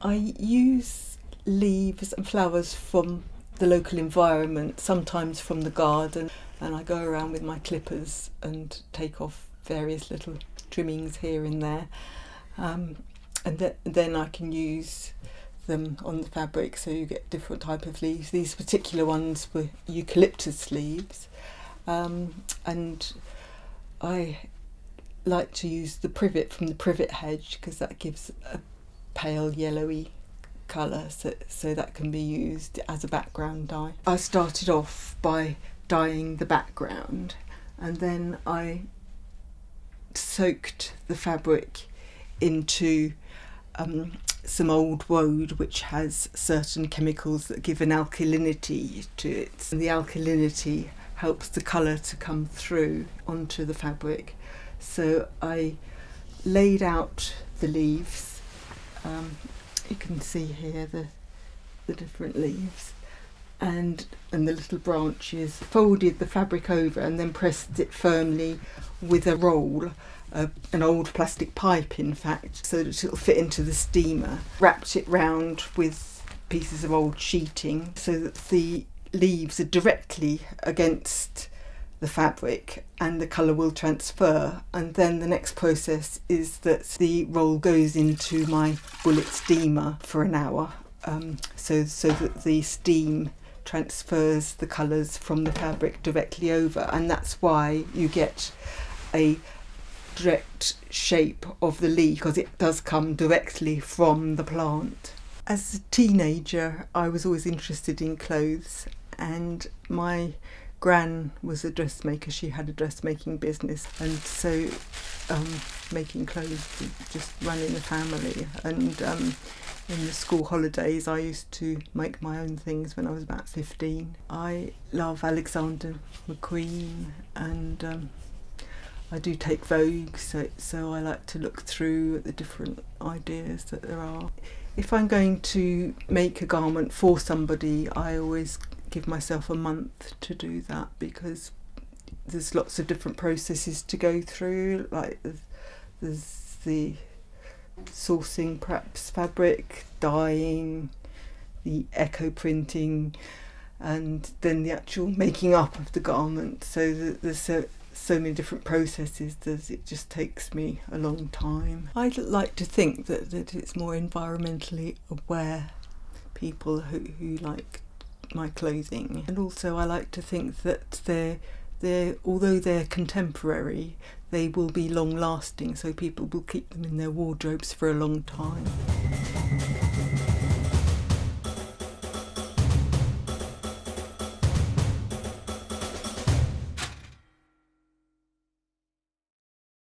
I use leaves and flowers from the local environment, sometimes from the garden, and I go around with my clippers and take off various little trimmings here and there, and then I can use them on the fabric, so you get different type of leaves. These particular ones were eucalyptus leaves, and I like to use the privet from the privet hedge because that gives a pale yellowy colour, so that can be used as a background dye. I started off by dyeing the background, and then I soaked the fabric into some old woad which has certain chemicals that give an alkalinity to it, and the alkalinity helps the colour to come through onto the fabric. So I laid out the leaves. You can see here the different leaves and the little branches, folded the fabric over and then pressed it firmly with a roll, an old plastic pipe in fact, so that it'll fit into the steamer. Wrapped it round with pieces of old sheeting so that the leaves are directly against the fabric and the colour will transfer, and then the next process is that the roll goes into my bullet steamer for an hour, so that the steam transfers the colours from the fabric directly over, and that's why you get a direct shape of the leaf, because it does come directly from the plant. As a teenager I was always interested in clothes, and my Gran was a dressmaker. She had a dressmaking business, and so making clothes just ran in the family. And in the school holidays I used to make my own things when I was about 15. I love Alexander McQueen, and I do take Vogue, so I like to look through at the different ideas that there are. If I'm going to make a garment for somebody, I always give myself a month to do that, because there's lots of different processes to go through, like there's the sourcing perhaps fabric, dyeing, the echo printing, and then the actual making up of the garment. So there's so many different processes that it just takes me a long time. I'd like to think that it's more environmentally aware people who like my clothing, and also I like to think that although they're contemporary, they will be long lasting, so people will keep them in their wardrobes for a long time.